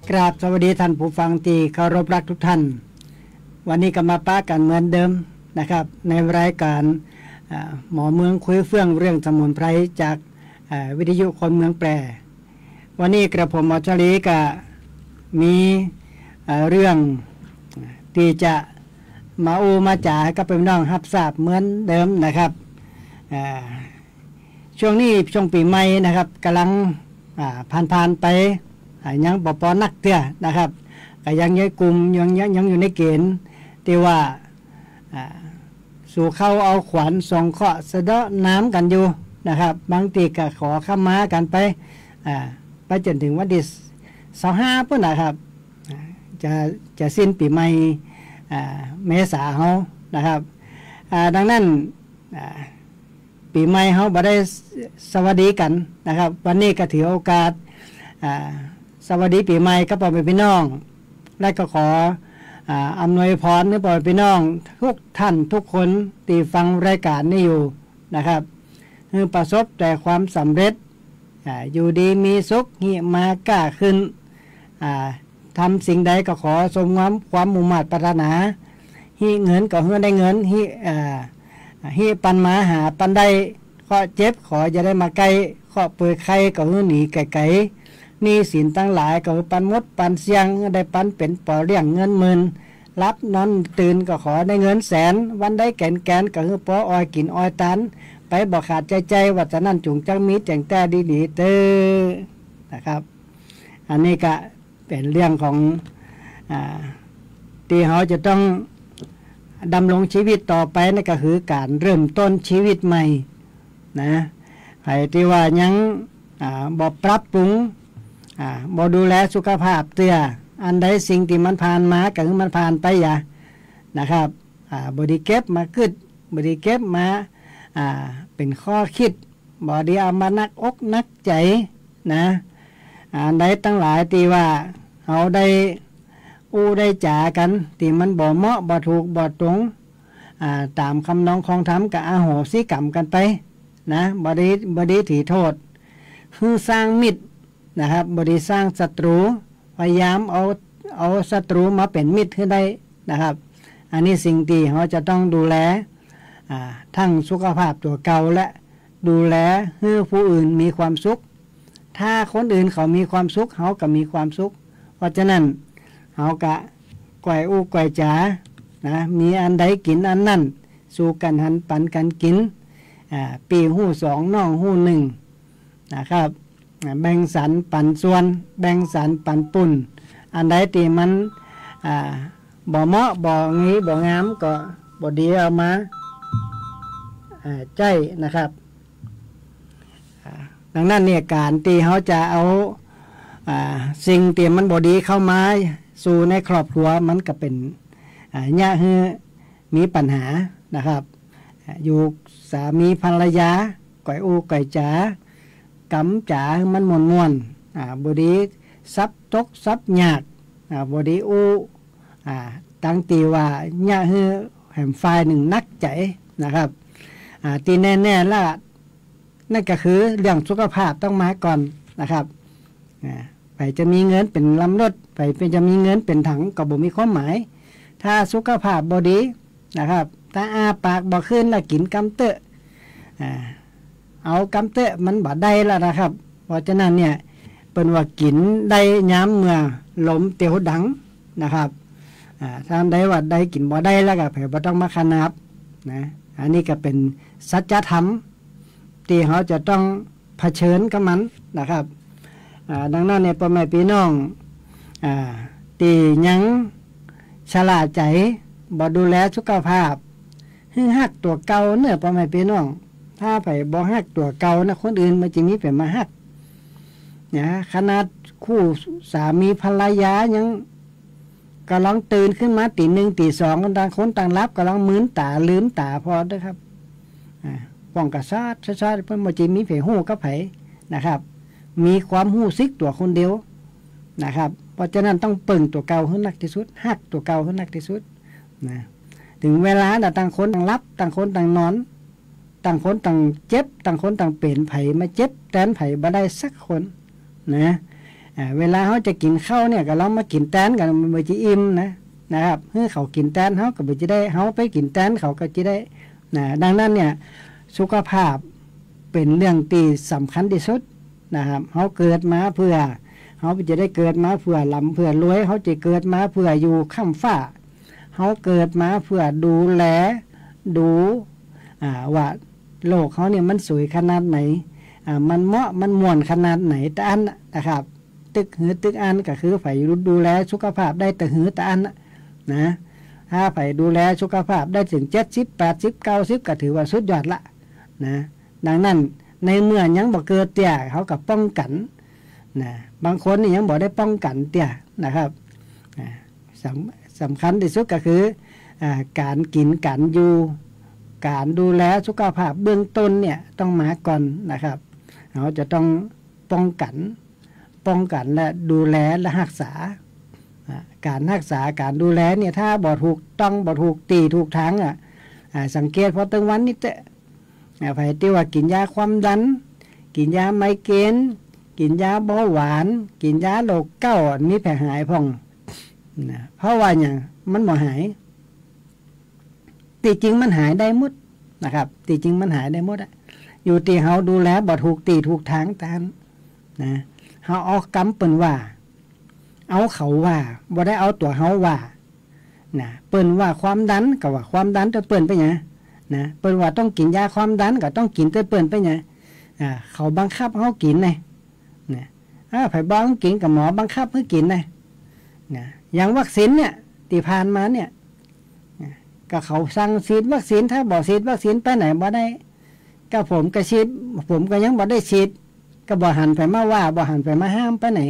กราบสวัสดีท่านผู้ฟังที่เคารพรักทุกท่านวันนี้ก็มาป้ากันเหมือนเดิมนะครับในรายการหมอเมืองคุยเฟื่องเรื่องสมุนไพรจากวิทยุคนเมืองแปรวันนี้กระผมหมอชลีก็มีเรื่องที่จะมามาจ่าให้กับพี่น้องรับทราบเหมือนเดิมนะครับช่วงนี้ช่วงปีใหม่นะครับกำลังผ่านไปยังปอนักเตี้ยนะครับก็ยังย้ายกลุ่มยังอยู่ในเกณฑ์ที่ว่าสู่เข้าเอาขวัญส่งเคราะห์สะเดาะน้ำกันอยู่นะครับบางทีก็ขอข้ามากันไปจนถึงวันที่25พุ่นนะครับจะสิ้นปีใหม่เมษาเฮานะครับดังนั้นปีใหม่เฮาบ่ได้สวัสดีกันนะครับวันนี้ก็ถือโอกาสสวัสดีปีใหม่กับพ่อแม่พี่น้องและก็ขออำนวยพรให้พ่อแม่พี่น้องทุกท่านทุกคนที่ฟังรายการนี้อยู่นะครับให้ประสบแต่ความสำเร็จอยู่ดีมีสุขหิมากล้าขึ้นทำสิ่งใดก็ขอสมความมุ่งมั่นปรารถนาหิเงินก็เฮือได้เงินหิปันมาหาปันได้ข้อเจ็บขอจะได้มาใกล้ข้อเปิดไข่ก็เฮือหนีไกลๆนี่สินตั้งหลายก็ปันมดปันเสียงได้ปันเป็นปอเลี้ยงเงินหมื่นรับนอนตื่นก็ขอได้เงินแสนวันได้แก่นก็คือปออ้อยกินอ้อยตันไปบ่ขาดใจว่าจะนั่นจุงจังมีแจ่งแต่ดีๆเต้อนะครับอันนี้ก็เป็นเรื่องของที่เขาจะต้องดำรงชีวิตต่อไปนั่นก็คือการเริ่มต้นชีวิตใหม่นะใครที่ว่ายังบ่ปรับปรุงบ่ดูแลสุขภาพเตี้ยอันใดสิ่งที่มันผ่านมาก็คือมันผ่านไปอย่านะครับบริเก็บมาขึ้นบริเก็บมาเป็นข้อคิดบ่ได้เอามานักอกนักใจนะอันใดตั้งหลายที่ว่าเอาได้ได้จ่ากันที่มันบ่เหมาะบ่ถูกบ่ตรงตามคำนองของธรรมกับอโหสิกรรมกันไปนะบ่ได้ถือโทษคือสร้างมิตรนะครับบ่ได้สร้างศัตรูพยายามเอาศัตรูมาเป็นมิตรขึ้นได้นะครับอันนี้สิ่งที่เราจะต้องดูแลทั้งสุขภาพตัวเก่าและดูแลให้ผู้อื่นมีความสุขถ้าคนอื่นเขามีความสุขเขาก็มีความสุขเพราะฉะนั้นเขากะก่อยก่อยจ๋านะมีอันใดกินอันนั้นสู่กันหันปันกันกินปีหู้สองน้องหู้หนึ่งนะครับแบ่งสรรปันส่วนแบ่งสรรปันปุ่นอันใดที่มันบ่เหมาะบ่งี้บ่งามก็บ่ดีเอามาใจนะครับดังนั้นเนี่ยการที่เขาจะเอาสิ่งที่มันบ่ดีเข้ามาสู่ในครอบครัวมันก็เป็นยะฮือมีปัญหานะครับอยู่สามีภรรยาก่อยก่อยจ๋ากำจ๋ามันม่วนบ่ดีซับตกซับยากบ่ดีตั้งตีว่ายะฮือแห่งฝ่ายหนึ่งนักใจนะครับที่แน่ๆล่ะนั่นก็คือเรื่องสุขภาพต้องมาก่อนนะครับไปจะมีเงินเป็นลำรถไปเป็นจะมีเงินเป็นถังก็บ่มีความหมายถ้าสุขภาพบ่ดีนะครับถ้าปากบ่ขึ้นแล้วกินกำเตอะเอากำเตอะมันบ่ได้แล้วนะครับเพราะฉะนั้นเนี่ยเปิ้นว่ากินได้ยามเมื่อลมเตียวดังนะครับถ้าได้ว่าได้กินบ่ได้แล้วก็บ่ต้องมาขนับนะอันนี้ก็เป็นสัจธรรมที่เขาจะต้องเผชิญกับมันนะครับดังนั้นเนี่ยพ่อแม่พี่น้องที่ยังฉลาดใจบ่ดูแลสุขภาพให้ฮักตัวเก่าเนื้อพ่อแม่พี่น้องถ้าไปบ่ฮักตัวเก่านะคนอื่นมันจะมีไปมาฮักนะขนาดคู่สามีภรรยายังก็ลองตื่นขึ้นมาตีหนึ่งตีสองต่างคนต่างรับก็ลองมื้นตาลืมตาพอด้วยครับป้องกระซาดเพิ่นบ่จิมีไผฮู้กับไผนะครับมีความฮู้ซึกตัวคนเดียวนะครับเพราะฉะนั้นต้องเปิ่งตัวเก่าให้นักที่สุดฮักตัวเก่าให้นักที่สุดนะถึงเวลาต่างคนต่างรับต่างคนต่างนอนต่างคนต่างเจ็บต่างคนต่างเป็นไผมาเจ็บแทนไผบ่ได้สักคนนะ เวลาเขาจะกินข้าวเนี่ยก็เรามากินแตนกันมันจะอิ่มนะครับเมื่อเขากินแตนเขาก็จะได้เขาไปกินแตนเขาก็จะได้ดังนั้นเนี่ยสุขภาพเป็นเรื่องที่สำคัญที่สุดนะครับเขาเกิดมาเพื่อเขาจะได้เกิดมาเพื่อลำเพื่อรวยเขาจะเกิดมาเพื่ออยู่ข้ามฟ้าเขาเกิดมาเพื่อดูแลดูว่าโลกเขาเนี่ยมันสวยขนาดไหนมันเหมาะมันม่วนขนาดไหนแต่อันนะครับตึกหือตึกอันก็คือไผ่ดูแลสุขภาพได้แต่หือแต่อันนะถ้าไผ่ดูแลสุขภาพได้ถึง70 80 90ก็ถือว่าสุดยอดละนะดังนั้นในเมื่อยังบ่เกิดเตี้ยเขากับป้องกันนะบางคนนี่ยังบ่ได้ป้องกันเตี้ยนะครับสำคัญที่สุดก็คือการกินการอยู่การดูแลสุขภาพเบื้องต้นเนี่ยต้องมาก่อนนะครับเราจะต้องป้องกันและดูแลและรักษาการรักษาการดูแลเนี่ยถ้าบ่ถูกต้องบ่ถูกตีถูกทางสังเกตพอตั้งวันนี่เตะไผที่ว่ากินยาความดันกินยาไมเกรนกินยาเบาหวานกินยาโรคเก้ามีแผลหายพ่องเพราะว่าอย่างมันบ่หายตีจริงมันหายได้หมดนะครับตีจริงมันหายได้หมดอยู่ที่เฮาดูแลบ่ถูกตีถูกทางตามนะเฮาเอากำเปิ้นว่าเอาเขาว่าบ่ได้เอาตัวเฮาว่านะเปิ้นว่าความดันก็ว่าความดันแต่เปิ้นไปหยังนะเปิ้นว่าต้องกินยาความดันก็ต้องกินแต่เปิ้นไปหยังเขาบังคับเฮากินนะไผบ่ต้องกินกับหมอบังคับให้กินนะอย่างวัคซีนเนี่ยที่ผ่านมาเนี่ยก็เขาสั่งฉีดวัคซีนถ้าบ่ฉีดวัคซีนไปไหนบ่ได้ก็ผมก็ฉีดผมก็ยังบ่ได้ฉีดก็บ่หันไปมาว่าบ่หันไปมาห้ามไปไหน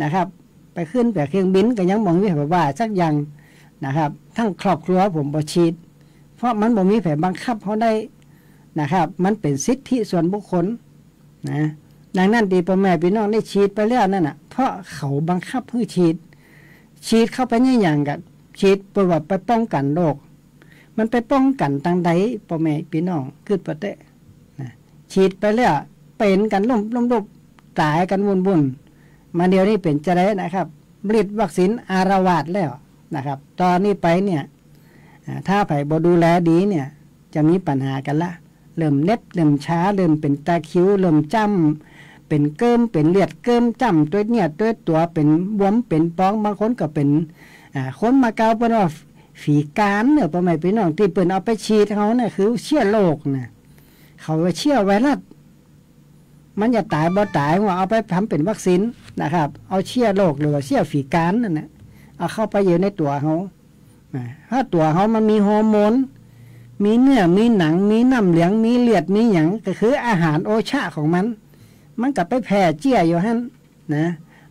นะครับไปขึ้นไปเครื่องบินก็ยังบ่มีไผว่าสักอย่างนะครับทั้งครอบครัวผมบ่ฉีดเพราะมันบ่มีไผบังคับเฮาได้นะครับมันเป็นสิทธิส่วนบุคคลนะดังนั้นที่พ่อแม่พี่น้องได้ฉีดไปแล้วนั่นน่ะเพราะเขาบังคับให้ฉีดเข้าไปในอย่างกับฉีดเพื่อว่าไปป้องกันโรคมันไปป้องกันทางใดพ่อแม่พี่น้องคือประเทศฉีดไปแล้วเป็นกันล้มตายกันวุ่นมาเดี๋ยวนี้เป็นจะได้นะครับฤทธิ์วัคซีนอารวาสแล้วนะครับตอนนี้ไปเนี่ยถ้าไผบ่ดูแลดีเนี่ยจะมีปัญหากันละเริ่มเน็บเริ่มช้าเริ่มเป็นตาคิ้วเริ่มจ้ำเป็นเกิมเป็นเลือดเกิมจ้ำตัวเนี่ยตัวเป็นบวมเป็นป้องบางคนก็เป็นคนมาเกาเปิ้นว่าฝีการเนี่ยพ่อแม่พี่น้องที่เปิ้นเอาไปฉีดเขาเนี่ยคือเชื้อโรคนะเขาว่าเชื้อไวรัสมันจะตายบ่ตายว่าเอาไปทำเป็นวัคซีนนะครับเอาเชื้อโรคหรือว่าเชื้อฝีการนั่นน่ะเอาเข้าไปอยู่ในตัวเขาถ้าตัวเขามันมีฮอร์โมนมีเนื้อมีหนังมีน้ำเหลืองมีเลือดมีหยังก็คืออาหารโอชะของมันก็ไปแผ่เจี้ยอยู่หั่นนะ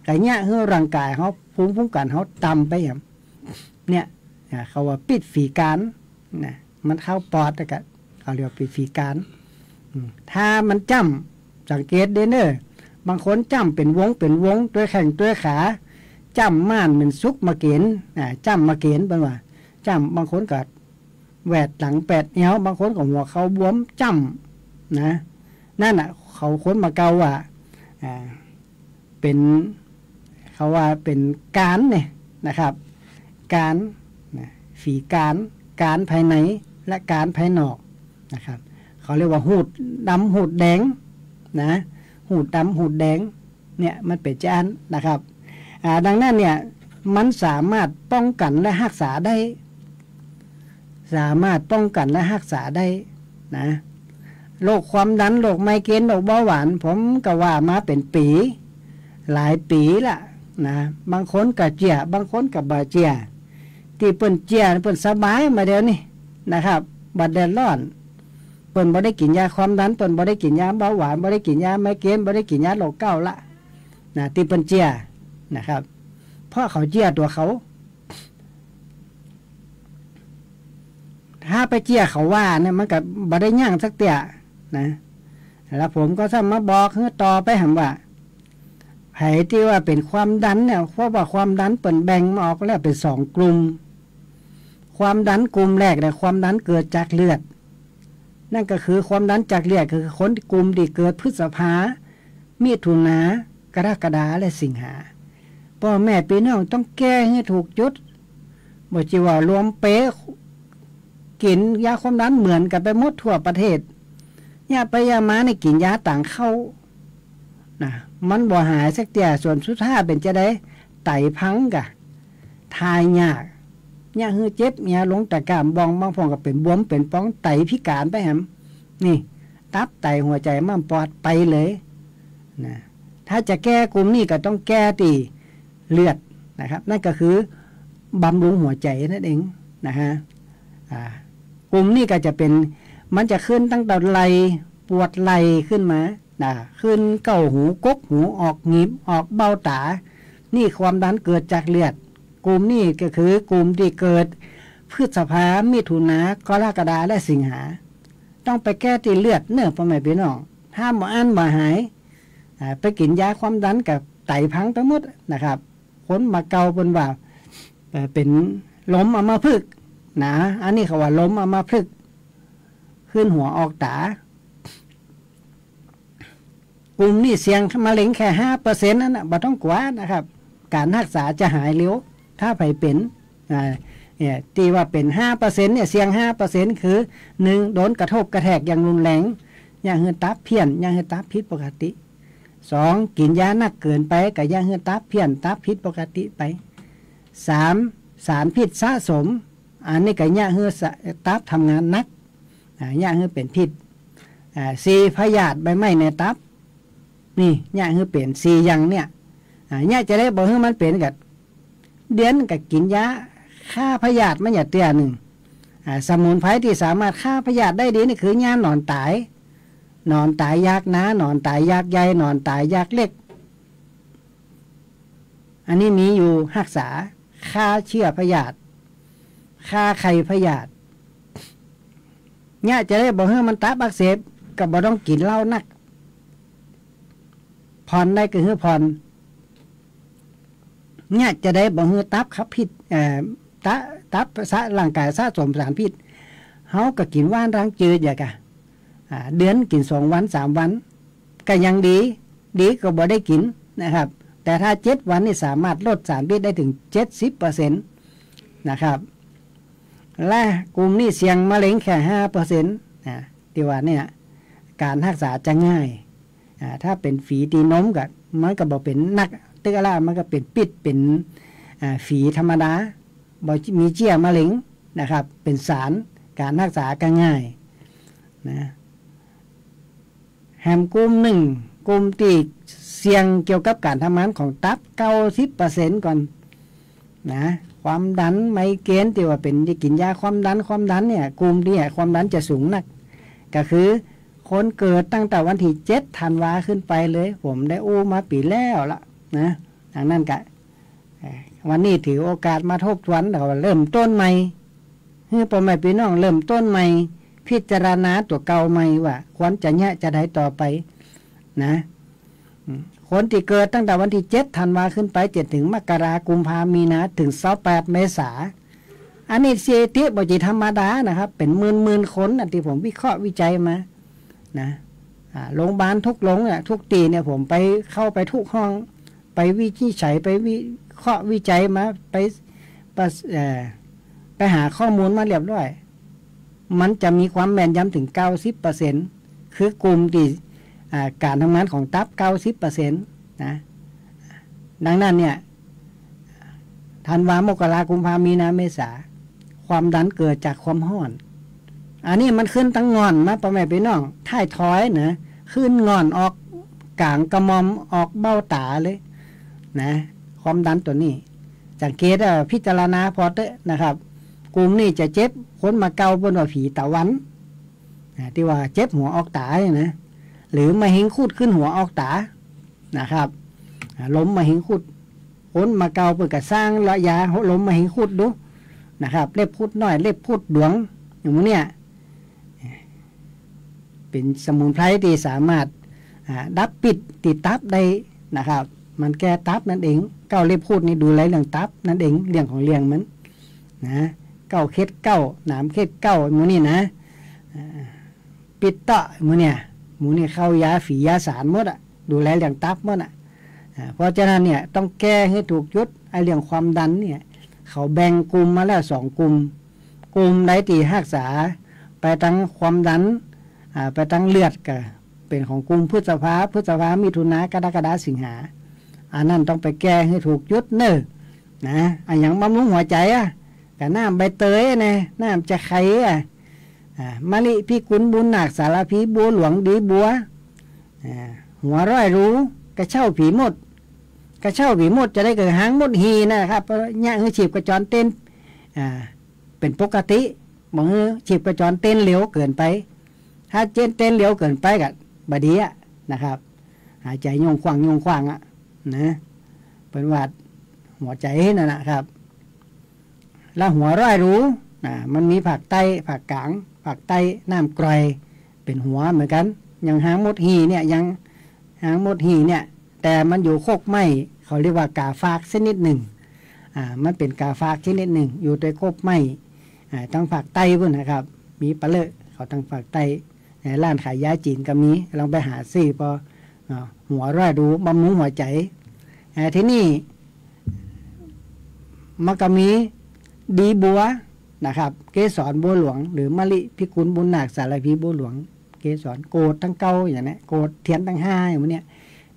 ไก่เนี่ยคือร่างกายเขาภูมิคุ้มกันเขาต่ำไปอย่างเนี่ยเขาว่าปิดฝีการนะมันเข้าปอดแต่ก็เขาเรียกปิดฝีการถ้ามันจ้ำสังเกตเด้อเนอบางคนจ้ำเป็นวงตัวแข้งตัวขาจ้ำม่านเป็นซุกมาเกณฑ์จ้ำมาเกณฑ์เป็นว่าจ้ำบางคนก็แหวดหลังแปดเอวบางคนก็หัวเขาบวมจ้ำนะนั่นเขาค้นมาเกาว่าเป็นเขาว่าเป็นการเนี่ยนะครับการฝีการภายในและการภายนอกนะครับเขาเรียกว่าหูดดำหูดแดงนะหูดดำหูดแดงเนี่ยมันเป็นจานนะครับดังนั้นเนี่ยมันสามารถป้องกันและรักษาได้นะโรคความดันโรคไมเกรนโรคเบาหวานผมก็ว่ามาเป็นปีหลายปีละนะบางคนก็เจียบางคนก็บ่เจียที่เปิ้นเจียเปิ้นสบายมาเดี๋ยวนี้นะครับบัดแดดร้อนเปิ้นบ่ได้กินยาความดันเปิ้นบ่ได้กินยาเบาหวานบ่ได้กินยาไมเกรนบ่ได้กินยาโรคเก้าละนะที่เปิ้นเจียนะครับเพราะเขาเจียตัวเขาถ้าไปเจียเขาว่าเนี่ยมันก็บ่ได้ย่างสักเตี้ยนะแล้วผมก็ซ้ำมาบอกคือต่อไปหั่นว่าไผที่ว่าเป็นความดันเนี่ยเพราะว่าความดันเปิ้นแบ่งมาออกแล้วเป็น2กลุ่มความดันกลุ่มแรกเนี่ยความดันเกิดจากเลือดนั่นก็คือความดันจากเลือดคือคนกลุ่มที่เกิดพฤษภามิถุนา กรกฎาและสิงหาพ่อแม่พี่น้องต้องแก้ให้ถูกจุดบ่จิว่ารวมเป๊ะกินยาความดันเหมือนกันไปหมดทั่วประเทศยาไปยามาในกินยาต่างเข้านะมันบ่หายสักเดียส่วนสุดท้ายเป็นจะได้ไตพังกะทายยากยาฮือเจ็บยาลงตะกามบองบางพองก็เป็นบวมเป็นป้องไตพิการไปแหมนี่ตับไตหัวใจม้ามปอดไปเลยนะถ้าจะแก้กลุ่มนี้ก็ต้องแก้ตีเลือดนะครับนั่นก็คือบำรุงหัวใจนั่นเองนะฮะกลุ่มนี้ก็จะเป็นมันจะขึ้นตั้งแต่ไหลปวดไหลขึ้นมาขึ้นเก้าหูกกหูออกหงิบออกเบ้าตานี่ความดันเกิดจากเลือดกลุ่มนี้ก็คือกลุ่มที่เกิดพฤษภามิถุนากรกฎาและสิงหาต้องไปแก้ที่เลือดเนื้อพ่อแม่พี่น้องถ้าหมออั้นหมอหายไปกินยาความดันกับไตพังไปหมดนะครับคนมาเกาบนว่าเป็นล้มอัมพฤกษ์นะอันนี้เขาว่าล้มอัมพฤกษ์ขึ้นหัวออกตากลุ่มนี้เสี่ยงมะเร็งแค่ 5% นั่นนะบ่ต้องกลัวนะครับการรักษาจะหายเร็วถ้าไปเป็นเนี่ยที่ว่าเป็น 5% เนี่ยเสี่ยง 5% คือ 1. โดนกระทบกระแทกอย่างรุนแรงอย่างเหือตับเพี้ยนอย่างเหือตับผิดปกติ 2. กินยาหนักเกินไปกับอย่างเหือตับเพี้ยนตับผิดปกติไป 3. สารพิษสะสมอันนี้กับอย่างเหือตับทำงานหนักอย่างเหือเป็นพิษ 4. พยาธิใบไม้ในตับนี่อย่างเหือเป็น4อย่างเนี่ยเนี่ยจะได้บอกให้มันเป็นกับเดือนกับกินยาฆ่าพยาธิมันอย่าเตี้ยหนึ่งสมุนไพรที่สามารถฆ่าพยาธิได้ดีนี่คือยาหนอนตายยากนะหนอนตายยากใหญ่หนอนตายยากเล็กอันนี้มีอยู่รักษาฆ่าเชื้อพยาธิฆ่าไข่พยาธิเนี่ยจะได้บอกให้มันตับอักเสบกับบ่ต้องกินเหล้านักผ่อนได้ก็คือผ่อนเนี่ยจะได้บ่ฮือตับครับพิษตับสะร่างกายสะสมสารพิษเฮาก็กินว่านรังจืดอย่างกะเดือนกิน2 วัน3 วันก็ยังดีก็บ่ได้กินนะครับแต่ถ้า7 วันนี่สามารถลดสารพิษได้ถึง 70% นะครับและกลุ่มนี้เสี่ยงมะเร็งแค่ 5% ที่ว่าเนี่ยการรักษาจะง่ายถ้าเป็นฝีตีนมก็มันก็บ่เป็นนักตึกละมันก็เป็นปิดเป็นฝีธรรมดาบ่มีเชื้อมะเร็งนะครับเป็นสารการรักษาก็ง่ายนะแฮมกลุ่มหนึ่งกลุ่มที่เสี่ยงเกี่ยวกับการทำงานของตับ 90% ก่อนนะความดันไมเกรนที่ว่าเป็นที่กินยาความดันเนี่ยกลุ่มนี้ความดันจะสูงนักก็คือคนเกิดตั้งแต่วันที่7 ธันวาขึ้นไปเลยผมได้อู้มาปีแล้วละนะดังนั้นก็วันนี้ถือโอกาสมาทบทวนเราเริ่มต้นใหม่ให้พ่อแม่พี่น้องเริ่มต้นใหม่พิจารณาตัวเก่าใหม่ว่าควรจะแยะจะได้ต่อไปนะคนที่เกิดตั้งแต่วันที่7 ธันวาขึ้นไป7 ถึงมกราคมกุมภาพันธ์มีนาถึง28 เมษายนอันนี้เสียติบ่จิธรรมดานะครับเป็นหมื่นคนที่ผมวิเคราะห์วิจัยมานะโรงพยาบาลทุกโรงเนี่ยทุกตีเนี่ยผมไปเข้าไปทุกห้องไปวิจัยไปวิเคราะห์วิจัยมาไปหาข้อมูลมาเรียบร้อยมันจะมีความแม่นยำถึง 90% คือกลุ่มที่การทำงานของตับ 90% นะดังนั้นเนี่ยธันวามกราคมกุมภาพันธ์มีนาเมษาความดันเกิดจากความร้อนอันนี้มันขึ้นตั้งงอนนะพ่อแม่พี่น้องท้ายถอยนะขึ้นงอนออกกลางกระมอมออกเบ้าตาเลยนะความดันตัวนี้สังเกตพิจารณาพอเตอะนะครับกลุ่มนี้จะเจ็บคนมาเกาบนว่าผีตะวันที่ว่าเจ็บหัวออกตาเนี่ยนะหรือมาหิงคูดขึ้นหัวออกตานะครับล้มมาหิงคูดคนมาเกาเปิดกระสร้างระยะล้มมาหิงคูดดูนะครับเล็บพูดน้อยเล็บพูดดวงอย่างนี้เป็นสมุนไพรที่สามารถดับปิดติดตับได้นะครับมันแก้ตับนั่นเองเก้าเล็บพูดนี่ดูแลเรื่องตับนั่นเองเรื่องของเลี้ยงมันนะเก้าเคล็ดเก้าหนามเคล็ดเก้าหมูนี่นะปิดเตาะหมูเนี่ยเข้ายาฝียาสารหมดดูแลเรื่องตับหมด เพราะฉะนั้นเนี่ยต้องแก้ให้ถูกจุดไอเรื่องความดันเนี่ยเขาแบ่งกลุ่มมาแล้ว2 กลุ่มใดที่รักษาไปทั้งความดันไปทั้งเลือดก็เป็นของกลุ่มพฤษภามิถุนากรกฎาสิงหาอันนั้นต้องไปแก้ให้ถูกจุดเนอะนะอย่างบำรุงหัวใจกับน้ำใบเตยนะน้ำจะไข่มะลิพิกุลบุญหนักสารพีบัวหลวงดีบัวหัวร้อยรู้กระเช่าผีหมดจะได้เกิดหางมดหีนะครับเพราะเนี่ยฉีบกระจรเต้นเป็นปกติบอกฉีบกระจรเต้นเหลวเกินไปถ้าเต้นเหลวเกินไปกับบดีนะครับหายใจยงขวางนะเป็นหวัดหัวใจนั่นนะครับแล้วหัวร้อยรู้มันมีผักไตผักกลางผักไตน้ำกร่อยเป็นหัวเหมือนกันอย่างหางมดหีเนี่ยยังหางมดหีเนี่ยแต่มันอยู่โคกไม้เขาเรียกว่ากาฟากชนิดหนึ่งมันเป็นกาฟากชนิดหนึ่งอยู่ในโคกไม้ทั้งผักไตพุ่นนะครับมีปลาเลอะเขาทั้งผักไตร้านขายยาจีนก็มีลองไปหาซื้อพอหัวร้อยรู้บำรุงหัวใจที่นี่มันก็มีดีบัวนะครับเกสรบัวหลวงหรือมะลิพิกุลบุญหนักสารพีบัวหลวงเกสรโกดทั้งเก้าอย่างนี้โกดเทียนทั้ง5อย่างนี้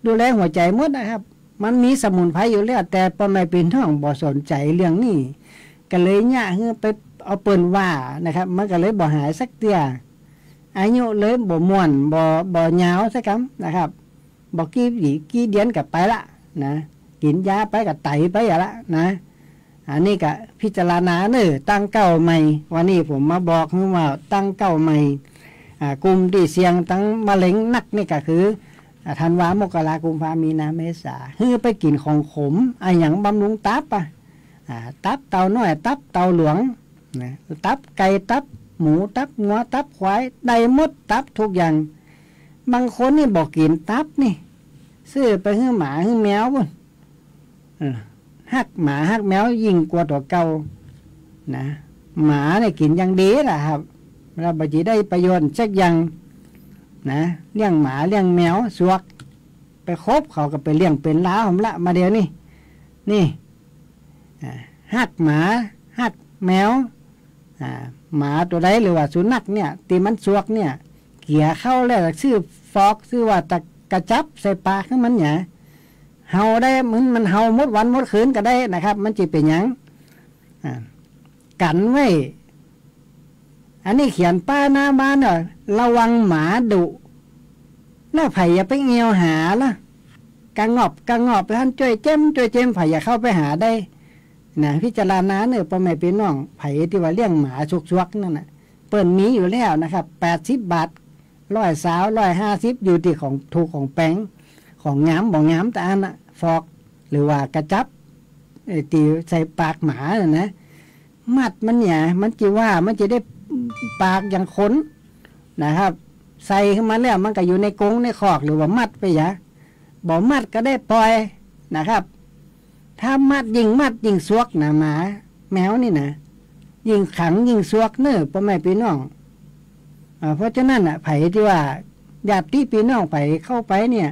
ดูแลหัวใจหมดนะครับมันมีสมุนไพรอยู่แล้วแต่พอไม่เป็นท้องบ่สนใจเรื่องนี้ก็เลยเนี่ยไปเอาเปิ่นว่านะครับมันก็เลยบ่หายสักเดียอายุเลยบ่ม่วนบ่ยาวสักคำนะครับบ่กี่เดือนกับไปละนะกินยาไปกับไตไปอย่าละนะอันนี้ก็พิจารณาเนอตั้งเก้าใหม่วันนี้ผมมาบอกว่าตั้งเก้าใหม่กลุ่มที่เสี่ยงตั้งมะเร็งนักนี่ก็คือธันวามกรากุมภามีนาเมษาคือไปกินของขมอย่างบำรุงตับตับเต่าน้อยตับเต่าหลวงนะตับไก่ตับหมูตับงัวตับควายได้หมดตับทุกอย่างบางคนนี่บอกกินตับนี่ซื้อไปให้หมาให้แมวบ่หักหมาหักแมวยิ่งกว่าตัวเก่านะหมาเนี่ยกินอย่างดีแหละครับเราไปจีได้ประโยชน์สักอย่างนะเลี้ยงหมาเลี้ยงแมวสวกไปคบเขาก็ไปเลี้ยงเป็นล้าผมละมาเดี๋ยวนี่หักหมาหักแมวหมาตัวใดหรือว่าสุนัขเนี่ยตีมันสวกเนี่ยเกี่ยเข้าแล้วชื่อฟอกชื่อว่าตะกระจับใส่ปากของมันเนี่ยเห่าได้มันเห่ามดวันมดคืนก็ได้นะครับมันจะเป็นหยังกันไว้อันนี้เขียนป้าหน้าบ้านระวังหมาดุแล้วไผ่อย่าไปเงียวหาละกางอบไปท่านช่วยเจมไผ่อย่าเข้าไปหาได้นะพิจารณาเนี่ยพ่อแม่พี่น้องไผ่ที่ว่าเลี้ยงหมาชุกๆนั่นน่ะเปิ่นมีอยู่แล้วนะครับ80 บาท150อยู่ที่ของถูกของแป้งของงามบ่งามแต่อันน่ะฟอกหรือว่ากระจับตีใส่ปากหมานะมัดมันเนี่ยมันจะว่ามันจะได้ปากอย่างขนนะครับใส่ขึ้นมาแล้วมันก็อยู่ในกรงในคอกหรือว่ามัดไปอย่าบ่มัดก็ได้ปล่อยนะครับถ้ามัดยิงซวกนะหมาแมวนี่นะยิงขังยิงซวกเนื้อพ่อแม่พี่น้องเพราะฉะนั้นไผ่ที่ว่าญาติพี่น้องไปเข้าไปเนี่ย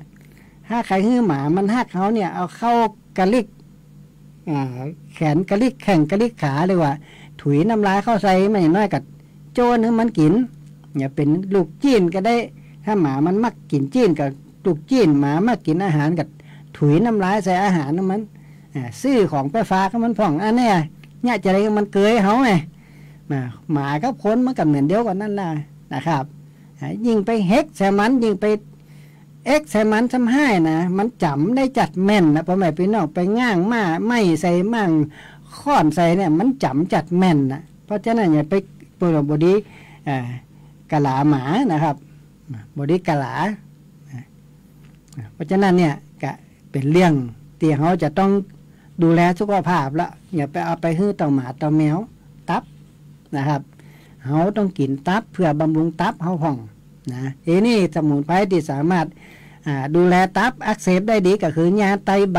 ถ้าใครฮื้อหมามันหักเขาเนี่ยเอาเข้ากระลิกแขนกระลิกแข่งกระลิกขาเลยว่าถุยน้ำลายเข้าใส่ไม่น้อยกับโจนให้มันกินอย่าเป็นลูกจีนก็ได้ถ้าหมามันมักกินจีนกับลูกจีนหมามักกินอาหารกับถุยน้ำลายใส่อาหารนั่นมันซื้อของไปฝากมันผ่องอันนี้เนี่ยจะอะไรมันเกยเขาไงหมากับคนมันกับเหมือนเดียวกันนั่นแหละนะครับยิงไปเฮกใส่มันยิงไปเอ็กใส่มันทำให้นะมันจำได้จัดแม่นนะพอแม่พี่น้องไปง่างมาไม่ใส่มั่งค้อนใส่เนี่ยมันจำจัดแม่นนะเพราะฉะนั้นอย่าไปปวดบดีกะหลาหมานะครับบดีกะหลาเพราะฉะนั้นเนี่ยก็เป็นเรื่องที่เขาจะต้องดูแลสุขภาพละอย่าไปเอาไปฮื้อต่อหมาต่อแมวตับนะครับเขาต้องกินตับเพื่อบำรุงตับเขาผ่องนะนี่สมุนไพรที่สามารถดูแลตับอักเสบได้ดีก็คือยาไตใบ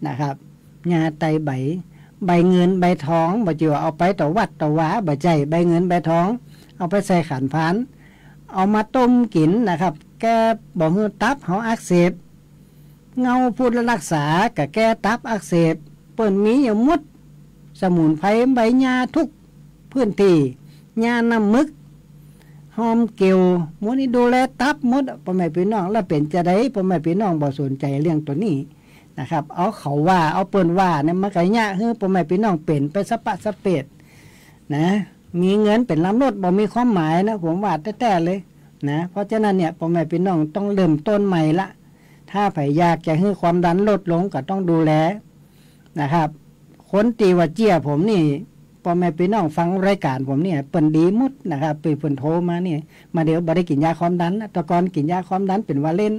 นะครับยาไตใบเงินใบทองบ่จิว่าเอาไปต่อวัดต่อวาบ่ใจใบเงินใบทองเอาไปใส่ขันพานเอามาต้มกินนะครับแก้บ่ฮื้อตับเขาอักเสบ เงาพูดรักษากับแก้ตับอักเสบเปิ้นมีอย่างมดสมุนไพรใบหญ้าทุกพื้นที่หญ้าน้ำมึกหอมเกลียวมดนี่ดูแลตับมดพ่อแม่พี่น้องแล้วเป็นจะได้พ่อแม่พี่น้องบ่สนใจเรื่องตัวนี้นะครับเอาเขาว่าเอาเปิ้นว่าเนี่ยมาไก่หญ้าให้พ่อแม่พี่น้องเป็นไปสะปะสะเปดนะมีเงินเป็นลำรถบ่มีความหมายนะผมว่าแท้ๆเลยนะเพราะฉะนั้นเนี่ยพ่อแม่พี่น้องต้องเริ่มต้นใหม่ละถ้าไผอยากจะให้ความดันลดลงก็ต้องดูแลนะครับคนตีว่าเจี้ยผมนี่พ่อแม่พี่น้องฟังรายการผมเนี่ยเปิ้นดีหมดนะครับเปิ้นโทรมาเนี่ยมาเดี๋ยวบ่ได้กินยาความดันแต่ก่อนกินยาความดันเป็นว่าเล่น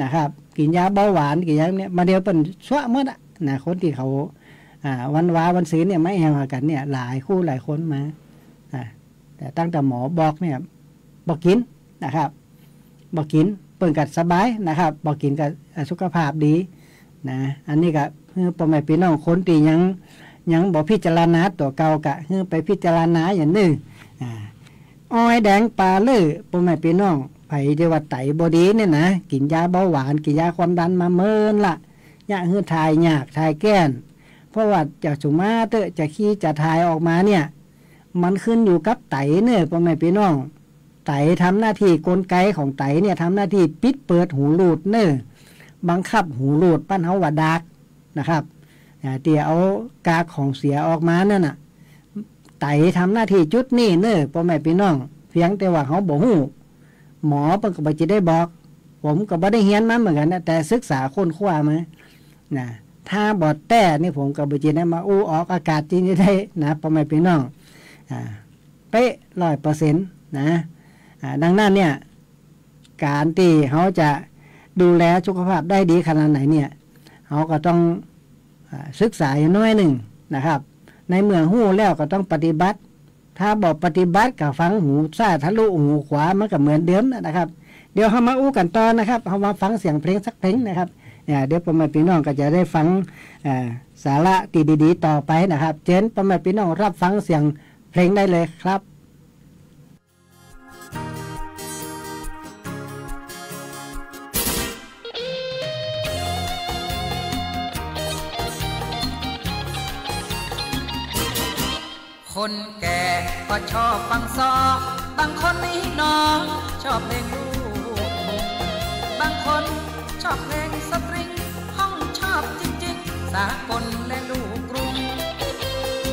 นะครับกินยาเบาหวานกินยาเนี่ยมาเดี๋ยวเปิ้นชั่วหมดนะคนที่เขาวันศีลเนี่ยไม่แห่งกันเนี่ยหลายคู่หลายคนมาแต่ตั้งแต่หมอบอกเนี่ยบอกกินนะครับบอกกินเปิ่นกัดสบายนะครับบอกกินกับสุขภาพดีนะอันนี้ก็คือพ่อแม่พี่น้องคนที่ยังบอกพิจารณาตัวเก่ากะคือไปพิจารณาอย่างนึงอ้อยแดงปลาเลือพ่อแม่พี่น้องไผเดว่าไตบดีเนี่ยนะกินยาเบาหวานกินยาความดันมาเมินละยาคือถ่ายยากถ่ายแก้นเพราะว่าจากสุมาเตจะขี้จะถ่ายออกมาเนี่ยมันขึ้นอยู่กับไตเนี่ยพ่อแม่พี่น้องไตทำหน้าที่กลไกของไตเนี่ยทำหน้าที่ปิดเปิดหูรูดเนี่ยบังคับหูรูดปั้นเฮาว่าดักนะครับเตี่ยเอากากของเสียออกมานั่นน่ะไตทำหน้าที่จุดนี้เนี่ยพ่อแม่พี่น้องเพียงแต่ว่าเขาบอกหูหมอเพิ่นก็บ่จะได้บอกผมก็บ่ได้เรียนมาเหมือนกันนะแต่ศึกษาค้นคว้ามานะถ้าบอดแต่นี่ผมก็บ่จะได้มาออกอากาศจริงได้นะพ่อแม่พี่น้องเป๊ะ 100% นะดังนั้นเนี่ยการที่เขาจะดูแลสุขภาพได้ดีขนาดไหนเนี่ยเขาก็ต้องศึกษาอย่างน้อยหนึ่งนะครับในเมื่อหู้แล้วก็ต้องปฏิบัติถ้าบอกปฏิบัติกับฟังหูซ้ายทะลุหูขวามันก็เหมือนเดิมนะครับเดี๋ยวเขามาอู้กันต่อนะครับเขามาฟังเสียงเพลงสักเพลงนะครับเดี๋ยวพ่อแม่พี่น้องก็จะได้ฟังสาระดีๆต่อไปนะครับเชิญพ่อแม่พี่น้องรับฟังเสียงเพลงได้เลยครับคนแก่ก็ชอบฟังซอบางคนนี่น้องชอบเพลงลูกบางคนชอบเพลงสตริงห้องชอบจริงๆสากลและลูกกรุง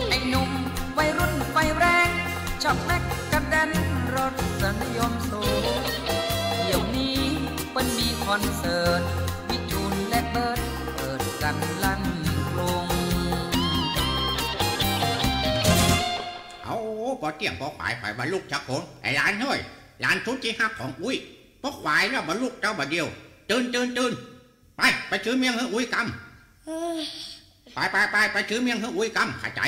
ไอ้หนุ่มวัยรุ่นไฟแรงชอบแม็กกระเด็นรถนิยมสูงเดี๋ยวนี้เปิ้นมีคอนเสิร์ตวิทูลและเบิร์ดเปิดกันลั่นกรุงพอเที่ยงพอขายบรรลุจักคนไอ้หลานเฮ้ยหลานชุดที่ฮักของอุ้ยพอขายแล้วบรรลุเจ้าบาเดียวตื่นไปซื้อเมียงเฮ้ยอุ้ยกำไปซื้อเมียงเฮ้ยอุ้ยกำขาใจ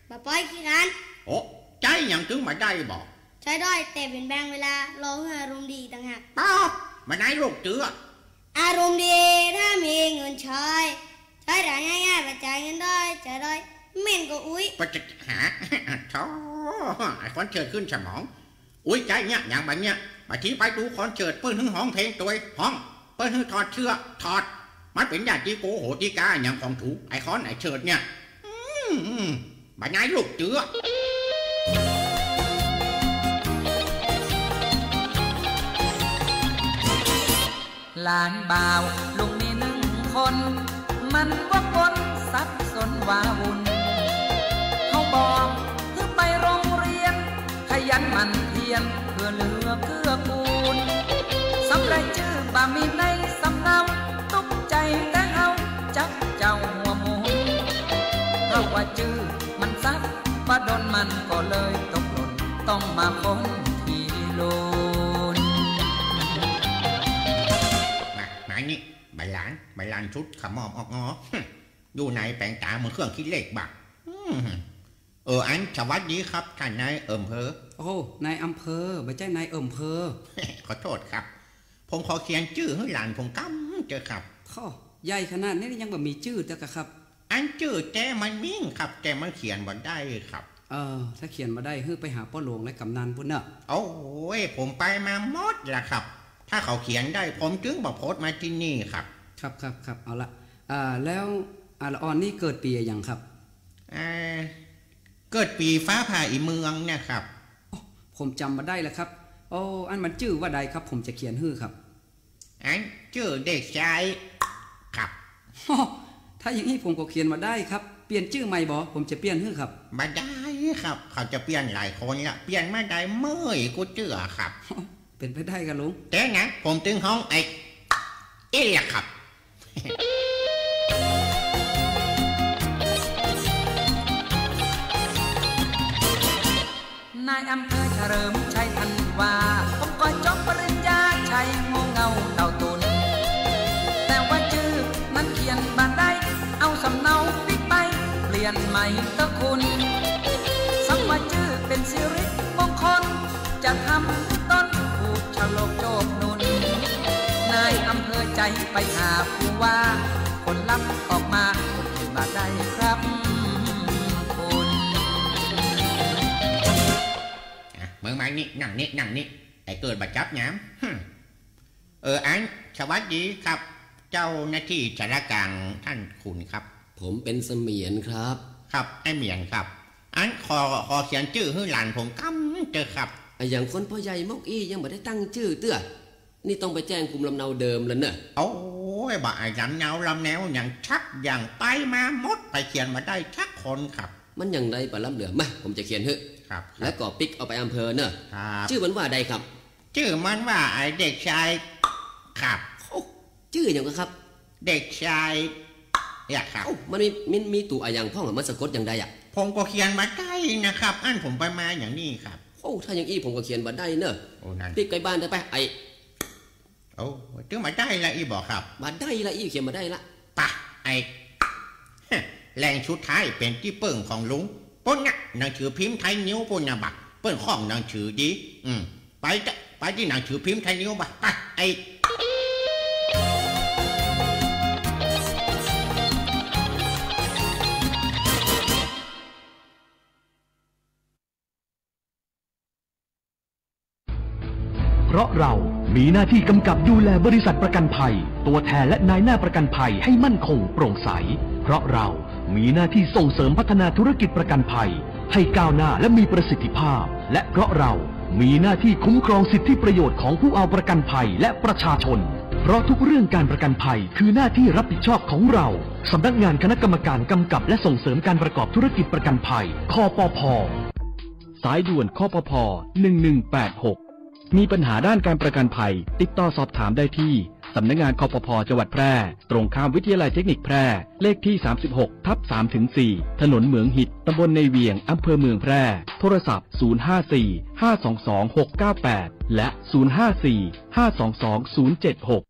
มาปล่อยขี้กันโอ้ใจยังถึงมาได้บอกใช้ได้แต่เป็นแบงเวลาร้องอารมณ์ดีต่างหากป้ามาได้ลูกเจืออารมณ์ดีถ้ามีเงินใช้ได้ง่ายๆไปจ่ายเงินได้จะได้เม่นก็อุ้ยไปจะหาท้อไอ้คอนเสิร์ตขึ้นสมองอุ้ยใจเนี่ยอย่างแบบเนี้ยมาทีไปดูคอนเสิร์ตเปิ้ลหึ่งห้องเพลงตัวห้องเปิ้ลหึ่งถอดเสื้อถอดมันเป็นอย่างที่โกโหติกาอย่างของถูไอ้คอนไอ้เชิดเนี่ยบัดไงลูกเจือหลานบ่าวลุงมีหนึ่งคนมันว่าคนสับสนว้าวุ่นเขาบอกคือไปโรงเรียนขยันมันเพียรเพื่อเหลือเกื้อกูลสำไรชื่อบ่มีในสำเนาตกใจแต่เฮาจับเจ้าหัวหมูเพราะว่าชื่อมันซับบ่ดนมันก็เลยตกหล่นต้องมาพ้นทีโลนไหนนี่ใบลานชุดขมอมออกงออยู่ในแปลงตาเหมือนเครื่องคิดเลขบักอันสวัสดีครับท่านนายอำเภอโอ้นายอำเภอไม่ใช่นายอำเภอขอโทษครับผมขอเขียนชื่อให้หลานผมกั้มเจอครับข้อใหญ่ขนาดนี้ยังแบบมีชื่อแต่ครับอันชื่อแต่มันมิ่งครับแต่มันเขียนบ่ได้ครับถ้าเขียนมาได้ไปหาพ่อหลวงและกำนันพุ่นเนอะโอ้ยผมไปมาหมดละครับถ้าเขาเขียนได้ผมจึงบอกโพสต์มาที่นี่ครับท ครับเอาละแล้วละออนนี่เกิดปีอย่างครับเกิดปีฟ้าผ่าอีเมืองเนี่ยครับผมจำมาได้แล้วครับโอ้อันมันชื่อว่าใดครับผมจะเขียนฮื้อครับอันชื่อเด็กชายครับถ้าอย่างนี้ผมก็เขียนมาได้ครับเปลี่ยนชื่อใหม่บ่ผมจะเปลี่ยนฮื้อครับมาได้ครับเขาจะเปลี่ยนหลายคนละเปลี่ยนมาได้เมื่อยกูเจือครับเป็นไปได้กันลุงแต่นะผมตึงห้องเอียครับนายอำเภอเฉลิมชัยทันว่าผมก็จบปริญญาชัยงงเงาเต่าตุนแต่ว่าชื่อนั้นเขียนบันไดเอาสำเนาปิ๊กไปเปลี่ยนใหม่ตะคุณสักว่าชื่อเป็นสิริมงคลจะทำต้นผูกฉลกโจกนุนนายอำเภอใจไปหาผู้ว่าคนลับออกมาคนขึ้นมาได้ครับเมื่อมานี่นั่งนี่แต่เกิดบัดจับย้ำอันสวัสดีครับเจ้าหน้าที่สารกลางท่านคุณครับผมเป็นเสมียนครับครับไอ้เมียนครับอันขอเขียนชื่อให้หลานผมกำเจอครับอย่างคนพ่อใหญ่มกอี้ยังไม่ได้ตั้งชื่อเตื้อนี่ต้องไปแจ้งภูมิลำเนาเดิมแล้วเนอะโอ้ยบ่ายลำเนาอย่างชักอย่างไปมามดไปเขียนมาได้ชักคนครับมันอย่างไรปะล้ำเหลือมาผมจะเขียนให้ครับแล้วก็ปิ๊กเอาไปอำเภอเนอะครับชื่อมันว่าใดครับชื่อมันว่าไอเด็กชายครับชื่ออย่างก็ครับเด็กชายอยากครับมันมีตัวอย่างพ่อมันสะกดอย่างใดอ่ะผมก็เขียนมาได้นะครับอันผมไปมาอย่างนี้ครับถ้าอย่างอี้ผมก็เขียนมาได้เนอะปิ๊กไปบ้านได้ไปถึงมาได้ละอีบอกครับมาได้ละอีเขียนมาได้ละปะแรงชุดท้ายเป็นที่เปิ่งของลุงป้นน่ะหนังสือพิมพ์ไทยนิ้วป้นบักเปิ่งของหนังสือดีไปที่หนังสือพิมพ์ไทยนิ้วบักไปเพราะเรามีหน้าที่กำกับดูแลบริษัทประกันภัยตัวแทนและนายหน้าประกันภัยให้มั่นคงโปร่งใสเพราะเรามีหน้าที่ส่งเสริมพัฒนาธุรกิจประกันภัยให้ก้าวหน้าและมีประสิทธิภาพและเพราะเรามีหน้าที่คุ้มครองสิทธิประโยชน์ของผู้เอาประกันภัยและประชาชนเพราะทุกเรื่องการประกันภัยคือหน้าที่รับผิดชอบของเราสำนักงานคณะกรรมการกำกับและส่งเสริมการประกอบธุรกิจประกันภัยคปภ.สายด่วนคปภ. 1186มีปัญหาด้านการประกันภัยติดต่อสอบถามได้ที่สำนักงานคปภ.จังหวัดแพร่ตรงข้ามวิทยาลัยเทคนิคแพร่เลขที่ 36/3-4 ถนนเหมืองหิตตำบลในเวียงอำเภอเมืองแพร่โทรศัพท์ 054-522-698 และ 054-522-076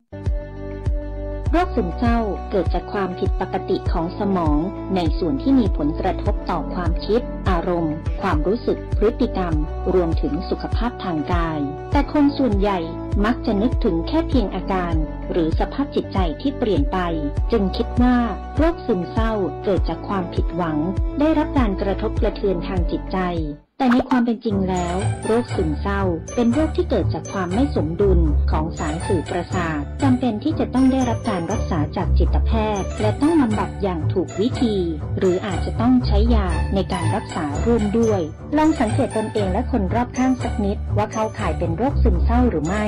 โรคซึมเศร้าเกิดจากความผิดปกติของสมองในส่วนที่มีผลกระทบต่อความคิดอารมณ์ความรู้สึกพฤติกรรมรวมถึงสุขภาพทางกายแต่คนส่วนใหญ่มักจะนึกถึงแค่เพียงอาการหรือสภาพจิตใจที่เปลี่ยนไปจึงคิดว่าโรคซึมเศร้าเกิดจากความผิดหวังได้รับการกระทบกระเทือนทางจิตใจแต่ในความเป็นจริงแล้วโรคซึมเศร้าเป็นโรคที่เกิดจากความไม่สมดุลของสารสื่อประสาทจำเป็นที่จะต้องได้รับการรักษาจากจิตแพทย์และต้องบำบัดอย่างถูกวิธีหรืออาจจะต้องใช้ยาในการรักษาร่วมด้วยลองสังเกตตนเองและคนรอบข้างสักนิดว่าเข้าข่ายเป็นโรคซึมเศร้าหรือไม่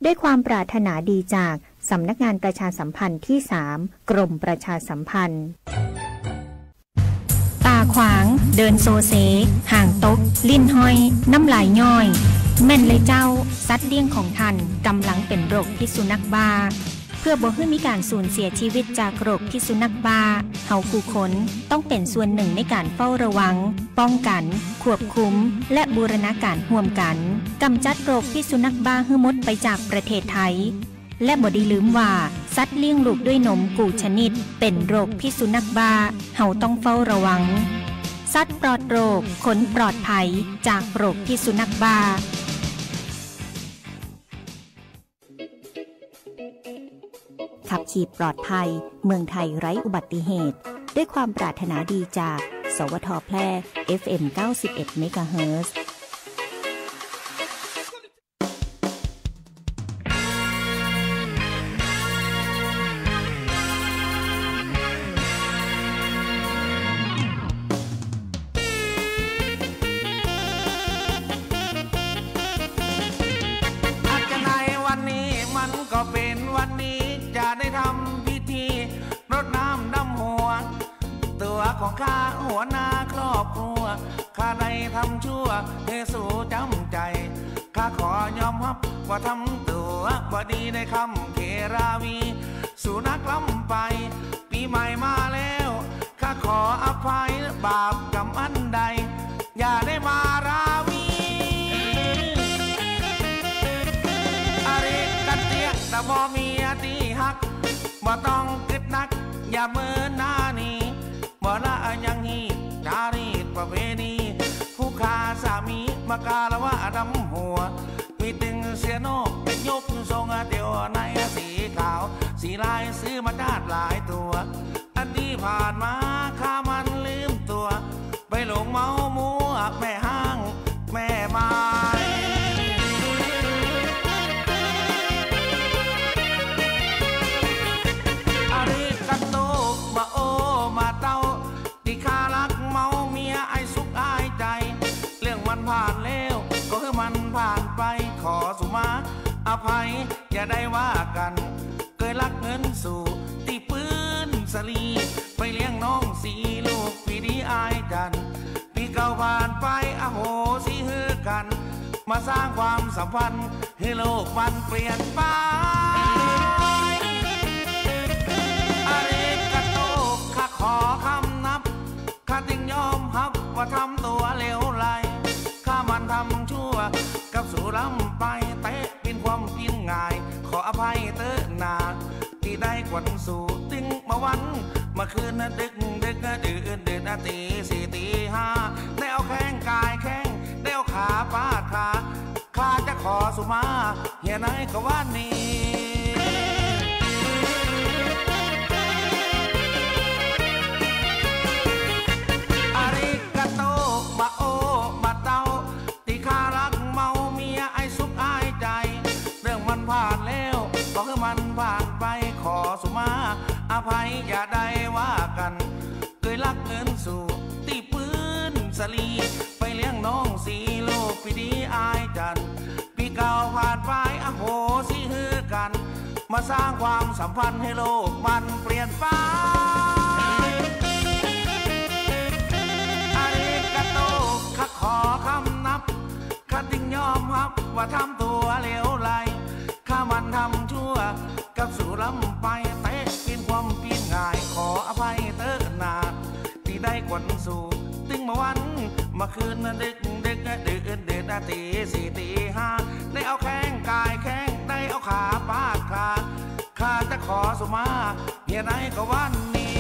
ด้วยความปรารถนาดีจากสำนักงานประชาสัมพันธ์ที่ 3 กรมประชาสัมพันธ์ตาขวางเดินโซเซห่างตกลิ้นห้อยน้ำลายย่อยแม่นเลยเจ้าสัตว์เลี้ยงของท่านกำลังเป็นโรคพิษสุนัขบ้าเพื่อบ่ให้มีการสูญเสียชีวิตจากโรคพิษสุนัขบ้าเฮาผู้คนต้องเป็นส่วนหนึ่งในการเฝ้าระวังป้องกันควบคุมและบูรณาการร่วมกันกำจัดโรคพิษสุนัขบ้าให้หมดไปจากประเทศไทยและบ่ได้ลืมว่าสัตว์เลี้ยงลูกด้วยนมกู่ชนิดเป็นโรคพิษสุนัขบ้าเฮาต้องเฝ้าระวังสัตว์ปลอดโรคขนปลอดภัยจากโรคพิษสุนัขบ้าขับขี่ปลอดภัยเมืองไทยไร้อุบัติเหตุด้วยความปรารถนาดีจากสวท.แพร่ FM 91 เมกะเฮิรตซ์ ของข้าหัวหน้าครอบครัวข้าได้ทำชั่วให้สู่จำใจข้าขอยอมรับว่าทำตัวบ่ดีในคำเคราวีสู่นักล้ำไปปีใหม่มาแล้วข้าขออภัยบาปกรรมอันใดอย่าได้มาราวีอาริกันเตียแต่บ่มีอติหักบ่ต้องคิดนักอย่าเมินหน้านี้บ่ละยังฮีจารีตประเพณีผู้ฆ่าสามีมากาละว่าดำหัวมีตึงเสียโนเป็นยกทรงเดียวในสีขาวสีลายซื้อมาจาดหลายตัวอันที่ผ่านมาข้ามันลืมตัวไปหลงเมามัวแม่ห้างแม่ไม้อาริกันโตมาโอมาเต้าที่ข้ารักเมาเมียไอ้สุขไอ้ใจเรื่องมันผ่านแล้วก็คือมันผ่านไปขอสุมาอภัยอย่าได้ว่ากันเคยรักเงินสู่ตีปืนสลีไปเลี้ยงน้องสีลูกปีนี้อายกันปีเก่าผ่านไปอโหสิฮือกันมาสร้างความสัมพันธ์ให้โลกมันเปลี่ยนไปอาริกาโตข้าขอคำนับข้าจึงยอมรับว่าทำตัวเลวไหลข้ามันทำชั่วกับสู่ล้ำไปเตะเป็นความพินง่ายขออภัยเตอะนาที่ได้กวนสู่ตึงมาวันเมื่อคืนนั้นดึกดื่นตีสี่ตีห้าได้เอาแข้งกายแข้งได้เอาขาปาดขาข้าจะขอสุมาเฮียนายก็ว่านี้อาริกาโตมาโอมาเต้าที่ข้ารักเมาเมียไอ้สุขไอ้ใจเรื่องมันผ่านแล้วก็คือมันผ่านไปขอสุมาอภัยอย่าได้ว่ากันเคยรักเงินสู่ตีปืนสลีไปเลี้ยงน้องสีโลกปีดีอายจันปีเก่าผ่านไปอโหสิฮือกันมาสร้างความสัมพันธ์ให้โลกมันเปลี่ยนไปอาริกาโตข้าขอคำนับข้าจึงยอมรับว่าทำตัวเลวไหลข้ามันทำชั่วกับสู่ล้ำไปเตะเป็นความปีนง่ายขออภัยเตอะนาที่ได้กวนสู่ตึงมาวันเมื่อคืนนั้นดึกดื่นตีสี่ตีห้าได้เอาแข้งกายแข้งได้เอาขาปาดขาข้าจะขอสุมาเฮียนายก็วันนี้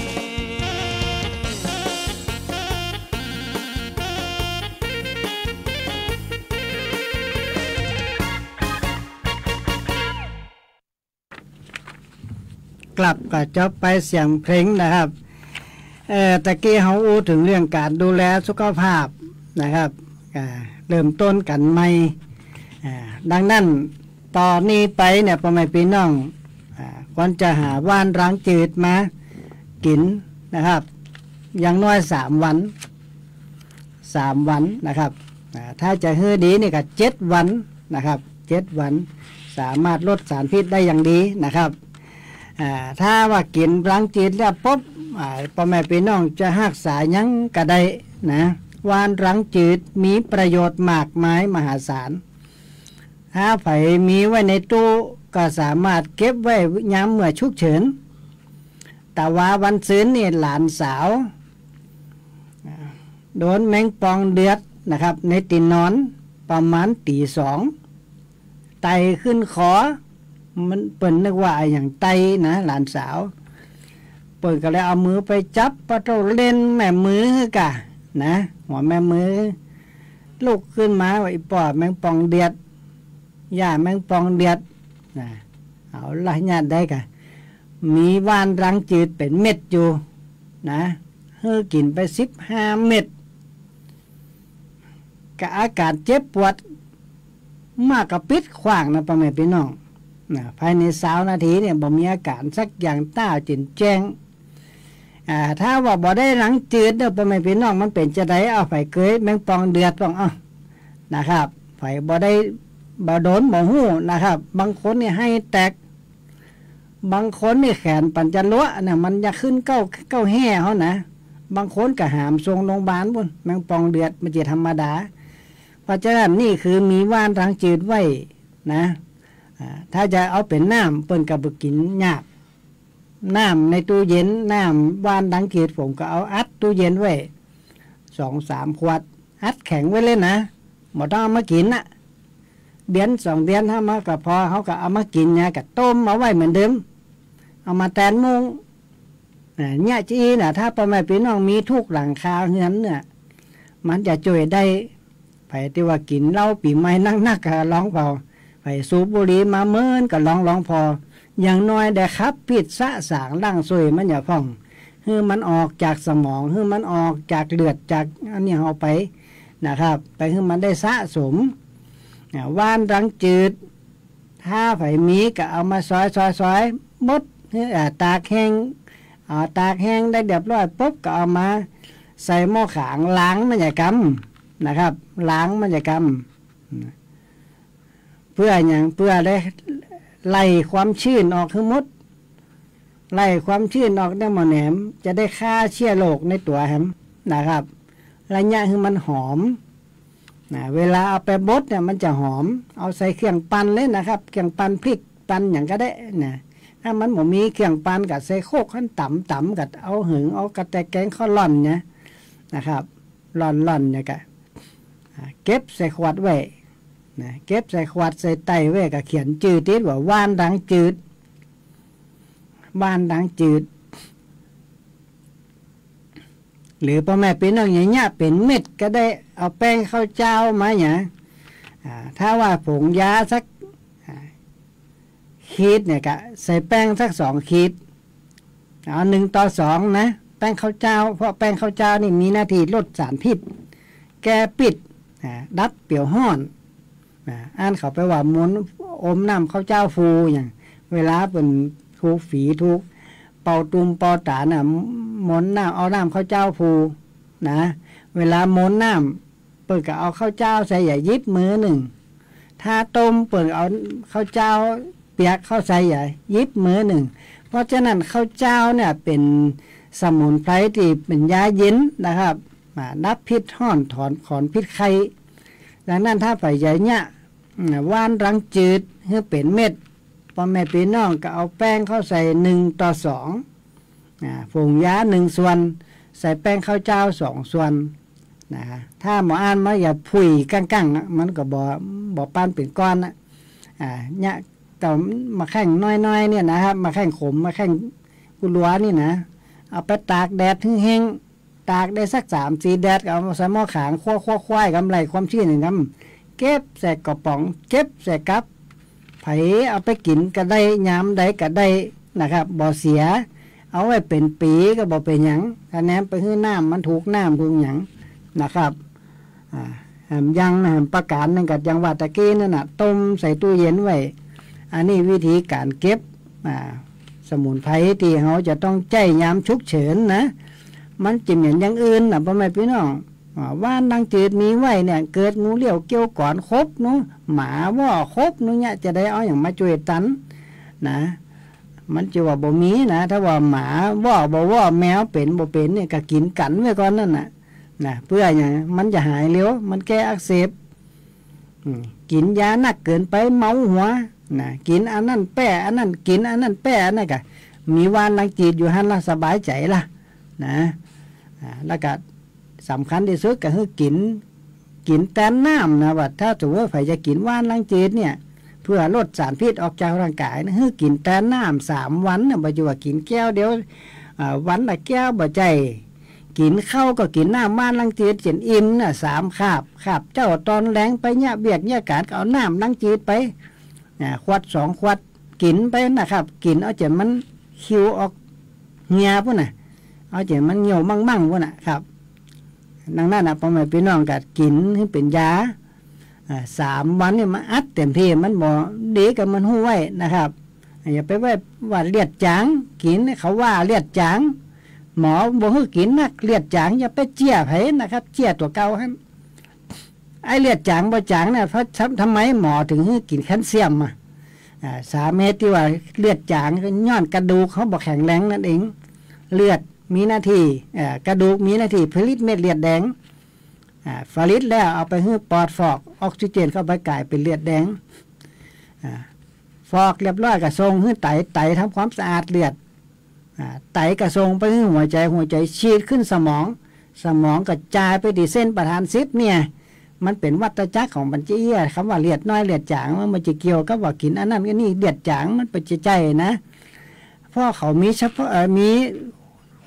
กลับก็จบไปเสียงเพลงนะครับตะกี้เขาอู้ถึงเรื่องการดูแลสุขภาพนะครับเริ่มต้นกันใหม่ดังนั้นตอนนี้ไปเนี่ยพ่อแม่พี่น้องควรจะหาว่านล้างจืดมากินนะครับอย่างน้อย3 วันนะครับถ้าจะฮื้อดีนี่ก็7 วันนะครับ7 วันสามารถลดสารพิษได้อย่างดีนะครับถ้าว่ากินล้างจืดแล้วปุ๊บพ่อแม่พี่น้องจะรักษายังก็ได้นะว่านล้างจืดมีประโยชน์มากมายมหาศาลถ้าไผมีไว้ในตู้ก็สามารถเก็บไว้ยามเมื่อฉุกเฉินแต่ว่าวันศุกร์นี่หลานสาวโดนแมงปองเดือดนะครับในตีนนอนประมาณตี 2ไตขึ้นขอมันเปิ่นนึกว่าอย่างไตนะหลานสาวเปิ่นก็เลยเอามือไปจับปะโตเล่นแม่มือกะนะหัวแม่มือลูกขึ้นมาว่าอีปอดแมงปองเดือดย่าแมงปองเดือดนะเอาละญาติได้กะมีว่านรังจืดเป็นเม็ดอยู่นะเฮ้อกินไป15 เม็ดกับอาการเจ็บปวดมากกับปิดขวางนะพ่อแม่พี่น้องภายใน20 นาทีเนี่ยบ่มีอาการสักอย่างต้าจินแจ้งถ้าว่าบ่ได้หลังจืดเด้อพ่อแม่พี่น้องมันเป็นจะได้เอาไปเกยแมงปองเดือดต้องนะครับไผบ่ได้บ่โดนบ่ฮู้นะครับบางคนนี่ให้แตกบางคนนี่แขนปัญจลัวน่ะมันจะขึ้นเก้าแห่เฮานะ บางคนก็หามส่งโรงพยาบาลพุ่นแมงป่องเดือดมันจะธรรมดาเพราะฉะนั้นนี่คือมีว่านรังจืดไว้นะถ้าจะเอาเป็นน้ำเปิ้นก็บ่กินยากน้ำในตู้เย็นน้ำว่านรังจืดผมก็เอาอัดตู้เย็นไว้ 2-3 ขวดอัดแข็งไว้เลยนะบ่ต้องเอามากินน่ะเดือน2 เดือนถ้ามาก็พอเขาก็เอามากินเนี่ยก็ต้มเอาไว้เหมือนเดิมเอามาแตนมุงเนี่ยจีน่ะถ้าพ่อแม่พี่น้องมีทุกหลังคาเฮือนเนี่ยมันจะช่วยได้ไปที่ว่ากินเหล้าปีใหม่นักๆก็ร้องพอไปสูบบุหรี่มาเมินก็ร้องพออย่างน้อยได้ครับพิษสะสางร่างซวยมันอย่าพ่องคือมันออกจากสมองคือมันออกจากเลือดจากอันนี้เอาไปนะครับไปคือมันได้สะสมว่านรังจืดถ้าไผมีก็เอามาซอยบดตากแห้งตากแห้งได้เรียบร้อยปุ๊บก็เอามาใส่หม้อขางล้างมันอย่ากำนะครับล้างมันอย่ากำเพื่ออย่างเพื่อได้ไล่ความชื้นออกทั้งหมดไล่ความชื้นออกได้หมอแหนมจะได้ฆ่าเชื้อโรคในตัวแฮมนะครับระยะคือมันหอมเวลาเอาไปบดเนี่ยมันจะหอมเอาใส่เครื่องปั่นเลยนะครับเครื่องปั่นพริกปั่นอย่างก็ได้นะถ้ามันบ่มีเครื่องปั่นกับใส่โคกขั้นต่ำกับเอาหึงเอากระแตแกงข้าวร่อนเนี่ยนะครับร่อนเนี่ยก็เก็บใส่ขวดไว้นะเก็บใส่ขวดใส่ไตไว้ก็เขียนจืดติดว่าว่านดังจืดว่านดังจืดหรือพ่อแม่พี่น้องอย่างเงี้ยเป็นเม็ดก็ได้เอาแป้งข้าวเจ้ามาอย่างถ้าว่าผงยาสักขีดเนี่ยก็ใส่แป้งสัก2 ขีดเอา1:2นะแป้งข้าวเจ้าเพราะแป้งข้าวเจ้านี่มีหน้าที่ลดสารพิษแก้ปิดดับเปี่ยวห้อนอ่านเขาไปว่าม้วนอมน้ำข้าวเจ้าฟูอย่างเวลาเป็นทุกฝีทุกเป่าตุ่มเป่าตาน่ะม้วนน้ำเอาน้ำข้าวเจ้าฟูนะเวลาม้วนน้ำเปิดก็เอาข้าวเจ้าใส่อย่ายิบมือ1ถ้าต้มเปิดเอาข้าวเจ้าเปียกเข้าใส่อย่ายิบมือ1เพราะฉะนั้นข้าวเจ้าเนี่ยเป็นสมุนไพรที่เป็นยาเย็นนะครับดับพิษห้อนถอนพิษไข้ดังนั้นถ้าไปใหญ่เนี่ยว่านรังจืดให้เป็นเม็ดพ่อแม่พี่น้องก็เอาแป้งเข้าใส่1:2ผงยา1 ส่วนใส่แป้งข้าวเจ้า2 ส่วนนะถ้าหมออ่านมาอย่าผุยกั้งๆมันก็บ่ปั้นเป็นก้อนนะเนี่ยแต่มาแข่งน้อยๆเนี่ยนะครับมาแข่งขมมาแข่งกุลัวนี่นะเอาไปตากแดดแห้งตากได้สัก3-4 แดดเอาใส่หม้อขางควายกำไรความชื้นอย่างนั้นเก็บใส่กระป๋องเก็บใส่กับไผเอาไปกินก็ได้ยามใดก็ได้นะครับบ่เสียเอาไว้เป็นปีก็บ่เป็นหยังถ้าแนมไปให้น้ำมันถูกน้ำถูกหยังนะครับยังประกาศนึงกับยังว่าตะกี้นั่นน่ะต้มใส่ตู้เย็นไว้อันนี้วิธีการเก็บสมุนไพรที่เขาจะต้องใจยามฉุกเฉินนะมันจะเหมือนอย่างอื่นนะพ่อแม่พี่น้องว่านดังจืดมีไว้เนี่ยเกิดงูเลี้ยวเกี่ยวก่อนครบนู้หมาว่าครบนู้เนี่ยจะได้เอาอย่างมาช่วยตันนะมันจะว่าบ่มีนะถ้าว่าหมาว่าบ่ว่าแมวเป็นบ่เป็นเนี่ยก็กินกันไว้ก่อนนั่นน่ะนะเพื่ออย่างมันจะหายเร็วมันแก้อักเสบกินยาหนักเกินไปเมาหัวนะกินอันนั้นแป้อันนั้นกินอันนั้นแป้อันนั้นก็มีว่านดังจืดอยู่หันละสบายใจละนะแล้วก็สำคัญที่สุดก็คือกินแต่น้ำนะว่าถ้าสมมติว่าใครจะกินว่านรังจืดเนี่ยเพื่อลดสารพิษออกจากร่างกายนะคือกินแต่น้ำ3 วันนะบ่จะว่ากินแก้วเดียววันละแก้วบ่ใจกินข้าวก็กินน้ำว่านรังจืดจนอิ่มนะ3 คาบเจ้าตอนแรงไปเนี่ยเบียกเนี่ยการเอาน้ำรังจืดไปขวด2 ขวดกินไปนะครับกินเอาจนมันคิวออกเหี่ยพุ่นน่ะเอาจนมันเหี่ยวมั่งพุ่นน่ะครับดังนั้นนะพ่อแม่พี่น้องก็กินให้เป็นยา3 วันเนี่ยมันอัดเต็มที่มันบ่ดีกับมันหู้ไว้นะครับอย่าไปว่าเลือดจางกินเขาว่าเลือดจางหมอบอกให้กินนักเลือดจางอย่าไปเจี้ยไผนะครับเจี้ยตัวเก่าครับไอเลือดจางบ่จางเนี่ยเพราะทำไมหมอถึงให้กินแคลเซียมสาเหตุที่ว่าเลือดจางก็ย้อนกระดูกเขาบ่แข็งแรงนั่นเองเลือด มีหน้าที่กระดูกมีหน้าที่ผลิตเม็ดเลือดแดงผลิตแล้วเอาไปให้ปอดฟอกออกซิเจนเข้าไปกลายเป็นเลือดแดงฟอกเรียบร้อยก็ส่งให้ไตทำความสะอาดเลือดไตก็ส่งไปให้หัวใจฉีดขึ้นสมองกระจายไปที่เส้นประธานซิปเนี่ยมันเป็นวัฏจักรของบัญชีคำว่าเลือดน้อยเลือดจางมันจะเกี่ยวกับว่ากินอันนั้นอันนี้เลือดจางมันเป็นใจนะเพราะเขามีเฉพาะมี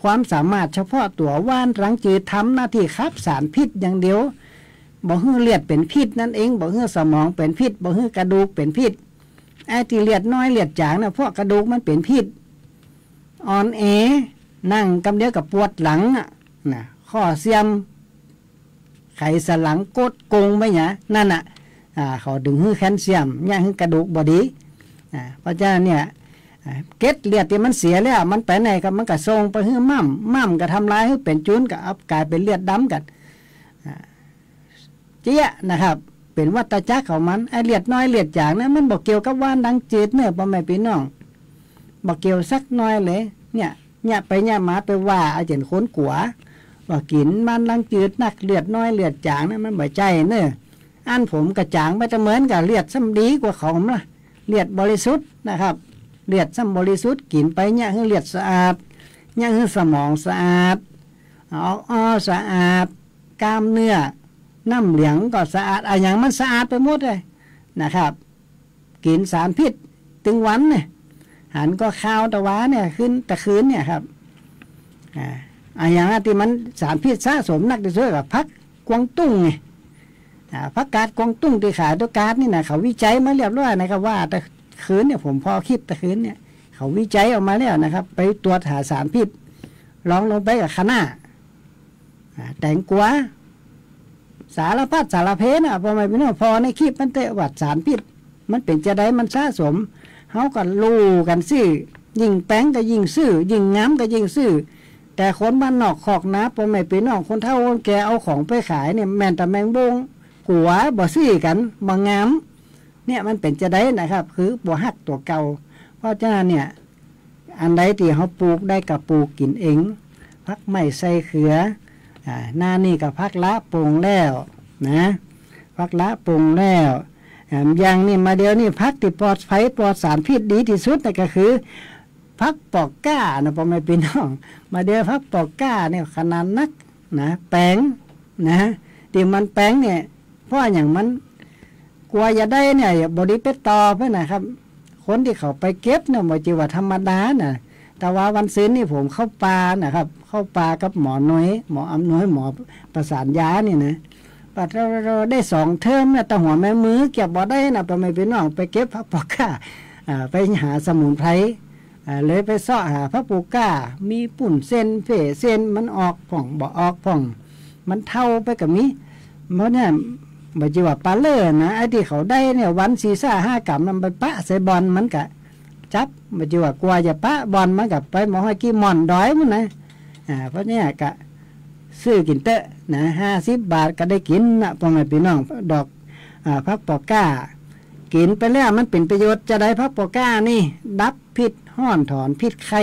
ความสามารถเฉพาะตัวว่านรังจืดทำหน้าที่ขับสารพิษอย่างเดียวบ่ฮื้อเลือดเป็นพิษนั่นเองบ่ฮื้อสมองเป็นพิษบ่ฮื้อกระดูกเป็นพิษไอ้ที่เลือดน้อยเลือดจางนะเพราะกระดูกมันเป็นพิษอ่อนแอนั่งกำเดียวกับปวดหลังนะข้อเสียมไขสันหลังกดโกงไปเนี่ยนั่นเขาดึงฮื้อแคลเซียมเนี่ยฮื้อกระดูกบอดีเพราะฉะนั้นเนี่ยเกล็ดเลือดที่มันเสียแล้วมันไปไหนกับมันก็ส่งไปฮื้อมั่มก็ทำลายให้เป็นจุนก็เอากลายเป็นเลือดดำกันเจี๊ยนะครับเป็นวัฏจักรของมันไอเลือดน้อยเลือดจางนะมันบอกเกี่ยวกับว่านดังจืดเนื้อพ่อแม่พี่น้องบอกเกี่ยวสักน้อยเลยเนี่ยไปเนี่ยมาไปว่าอาจารย์ค้นกัวว่ากินมันดังจืดนักเลือดน้อยเลือดจางนะมันบ่ใจเนื้ออันผมกระจางไม่จะเหมือนกับเลือดซ้ำดีกว่าของนะเลือดบริสุทธิ์นะครับเลือดซ้ำบริสุทธิ์กินไปเนี่ยคือเลือดสะอาดเนี่ยคือสมองสะอาดสะอาดกล้ามเนื้อน้ำเหลืองก็สะอาดอะไรอย่างมันสะอาดไปหมดเลยนะครับกินสารพิษตึงวันเนี่ยหันก็ข้าวตะวาเนี่ยขึ้นตะคืนเนี่ยครับอย่างที่มันสารพิษสะสมนักที่สุดกับพักกวางตุ้งไงพักกาดกวางตุ้งที่ขายตัวกาดนี่นะเขาวิจัยมาเรียบร้อยนะครับว่าตะคืนเนี่ยผมพอคิดตะคืนเนี่ยเขาวิจัยออกมาแล้วนะครับไปตรวจหาสารพิษลองลงไปกับคะน้าแตงกวาสารพัดสารเพนะพอไม่เป็นพอในคลิปมันเตะวัดสารพิษมันเป็นจะได้มันสะสมเขาก็รู้กันซื่อยิงแป้งก็ยิงซื่อยิงง้ำก็ยิงซื่อแต่คนบ้านนอกขอกนะพอไม่เป็นนอกคนเท่าคนแกเอาของไปขายเนี่ยแมนแต่แมงบงหัวบ่ซื่อกันบ่งามเนี่ยมันเป็นจะได้นะครับคือบ่หักตัวเก่าเพราะฉะนั้นเนี่ยอันใดที่เขาปลูกได้กับปลูกกินเองพักไม่ใส่เขือหน้านี่กับพักละปงแล้วนะพักละปงแล้วอย่างนี่มาเดียวนี่พักที่ปลอดภัยปลอดสารพิษดีที่สุดนั่นก็คือพักปอกก้านะพ่อแม่พี่น้องมาเดียวพักปอกก้าเนี่ยขนาดนักนะแป้งนะที่มันแป้งเนี่ยเพราะอย่างมันกลัวจะได้เนี่ยบริเปตอไปนะครับคนที่เขาไปเก็บเนี่ยหมอจีว่าธรรมดาน่ะแต่ว่าวันซื้อนี่ผมเข้าป่านะครับเข้าป่ากับหมอน้อยหมออำน้อยหมอประสานยานี่นะปัดเราได้2 เทอมเนี่ยแต่หัวแม่มือเก็บบ่ได้นะไปไม่เป็นน้องไปเก็บพระปอกก้าไปหาสมุนไพรเลยไปเสาะหาพระปอกก้ามีปุ่นเส้นเฟเส้นมันออกผ่องบ่ออกผ่องมันเท่าไปกับมีเพราะเนี่ยบ่จีว่าปลาเล่นะไอ้ที่เขาได้เนี่ยวัน4-5 กรัมนำไปปะใส่บอลมันกะจับบ่จีว่ากลัวจะปะบอลมันกับไปหมอให้กี่หม่อนดอยมันนะเพราะเนี่ยกะซื้อกินเตะนะ50 บาทก็ได้กินนะพ่อแม่พี่น้องดอกพักปอกก้ากินไปแล้วมันเป็นประโยชน์จะได้พักปอกก้านี่ดับพิษห้อนถอนพิษไข้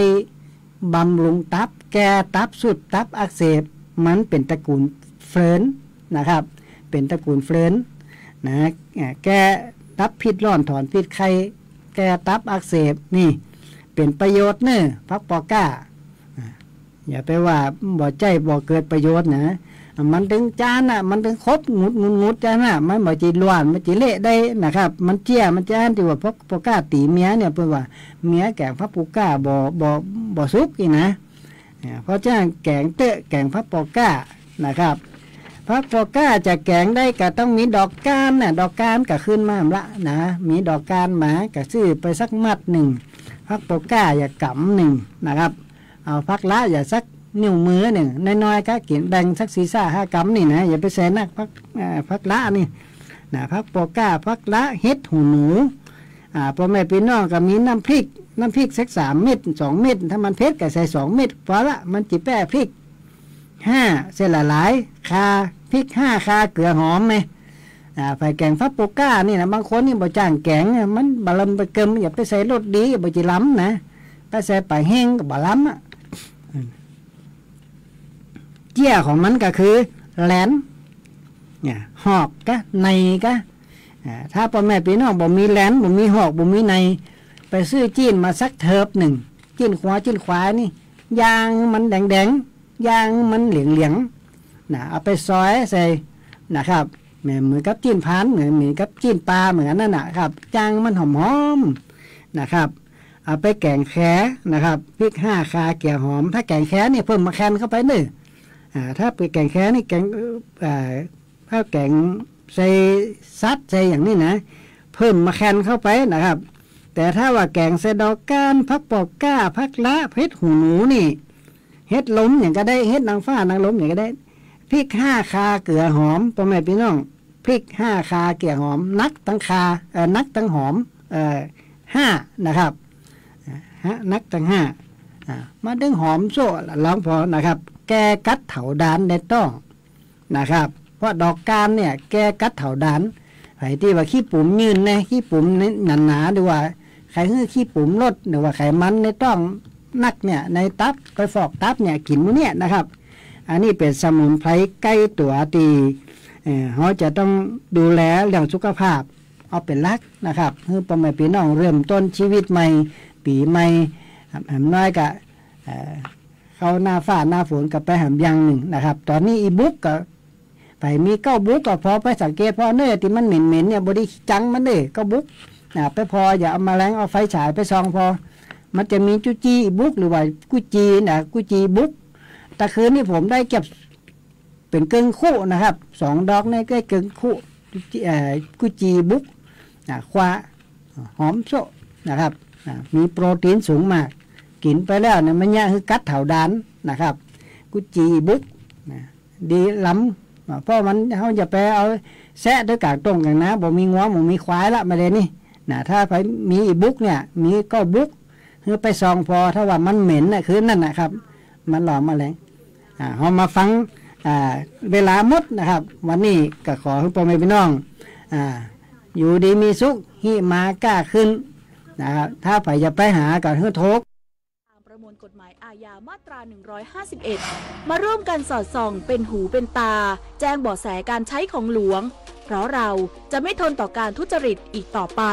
บำรุงตับแก้ตับสุดตับอักเสบมันเป็นตระกูลเฟิร์นนะครับเป็นตระกูลเฟิร์นนะแก้ตับพิษร้อนถอนพิษไข้แก้ตับอักเสบนี่เป็นประโยชน์เนอะพักปอกก้าอย่าไปว่าบ่ใจบ่เกิดประโยชน์นะมันถึงจานน่ะมันถึงครบงุดจานน่ะมันบ่จีล้วนมันจีเละได้นะครับมันเจี้ยมันจานที่ว่าพวกปอกก้าตีเมียเนี่ยเพิ่นว่าเมียแกงพระปอกก้าบ่สุกอีนะเพราะฉะนั้นแกงเตะแกงพระปอกก้านะครับพระปอกก้าจะแกงได้ก็ต้องมีดอกก้านน่ะดอกก้านก็ขึ้นมาละนะมีดอกก้านมาก็ซื้อไปสักมัด1พระปอกก้าอย่ากำ1นะครับเอาพักละอย่าสักนิ้วมือหนึ่งน้อยๆก็เขียนแบ่งสัก4-5 กรัมนี่นะอย่าไปใส่นักพักละนี่นะพักปอกก้าพักละเฮ็ดหูหนูพ่อแม่พี่น้องก็มีน้ำพริกสัก3 เม็ด2 เม็ดถ้ามันเผ็ดก็ใส่2 เม็ดพอละมันจิแป้พริก5เส้นละหลายคาพริก5คาเกลือหอมไหมไปแกงฟักปอกก้านี่นะบางคนนี่บ่จ้างแกงมันบะลำไปเกิมอย่าไปใส่รสดีบ่จิล้ำนะไปใส่ปลาแห้งก็บ่ล้ำ เจี้ยของมันก็คือแหลนเนี่ยหอกกะในกะถ้าพ่อแม่พี่น้องบ่มีแหลนบ่มีหอกบ่มีในไปซื้อจีนมาสักเทิบหนึ่งจีนขวานี่ยางมันแดงยางมันเหลืองนะเอาไปซอยใส่นะครับเหมือนกับจีนพานเหมือนกับจีนปลาเหมือนนั่นนะครับยางมันหอมนะครับเอาไปแกงแค่นะครับพริก5 คาเกี่ยวหอมถ้าแกงแค่นี่เพิ่มมะแคนเข้าไปหนึ่งถ้าไปแกงแค่นี่แกงถ้าแกงใส่ซัดใส่อย่างนี้นะเพิ่มมะแคนเข้าไปนะครับแต่ถ้าว่าแกงใส่ดอกก้านพักปอกก้าพักละเฮ็ดหูหนูนี่เฮ็ดล้มอย่างก็ได้เฮ็ดนางฟ้านางล้มอย่างก็ได้พริก5 คาเกลือหอมพ่อแม่พี่น้องพริก5 คาเกลือหอมนักตั้งคานักตั้งหอม5นะครับนักตั้ง5มาดึงหอมโซ่ลองพอนะครับแกกัดเถาดานได้ต้องนะครับเพราะดอกการเนี่ยแกกัดเถาดานไอ้ที่ว่าขี้ปุ่มยืนนะขี้ปุ่มหนาดูว่าใครคือขี้ปุ่มลดหรือว่าไขมันในต้องนักเนี่ยในตับไปฟอกตับเนี่ยกินมื้อเนี่ยนะครับอันนี้เป็นสมุนไพรใกล้ตัวตีเขาจะต้องดูแลเรื่องสุขภาพเอาเป็นหลักนะครับเพื่อพ่อแม่พี่น้องเริ่มต้นชีวิตใหม่ปีใหม่แหมน้อยกะเข้าหน้าฟ้าหน้าฝนกับไปแหมยังหนึ่งนะครับตอนนี้อีบุ๊กก็ไปมีเก้าบุ๊กก็พอไปสังเกตพอเนื้อที่มันเหม็นเนี่ยบริจังมันเด้ก็บุ๊กไปพออย่าเอามาแรงเอาไฟฉายไปส่องพอมันจะมีจุจีบุ๊กหรือว่ากุจีกุจีบุ๊กแต่คืนนี้ผมได้เก็บเป็นเกิงคู่นะครับ2 ดอกนี่ก็เกิงคู่กุจีบุ๊กควาหอมโซนะครับมีโปรตีนสูงมากกินไปแล้วเนี่ยมันยากคือกัดเถาดานนะครับกุจีบุ๊กดีล้ำเพราะมันเขาจะไปเอาแซะด้วยกากตรงกันนะบ่มีง้อบ่มีควายละมาเลยนี่ถ้าไปมีอีบุ๊กเนี่ยมีก็บุ๊กคือไปซองพอถ้าว่ามันเหม็นน่ะคือนั่นนะครับมันหลอมมาแรงเรามาฟังเวลาหมดนะครับวันนี้ก็ขอให้พ่อแม่พี่น้องอยู่ดีมีสุขหิมากล้าขึ้นนะครับถ้าไปจะไปหากับเฮือโทกประมวลกฎหมายอาญามาตรา151มาร่วมกันสอดส่องเป็นหูเป็นตาแจ้งเบาะแสการใช้ของหลวงเพราะเราจะไม่ทนต่อการทุจริตอีกต่อไป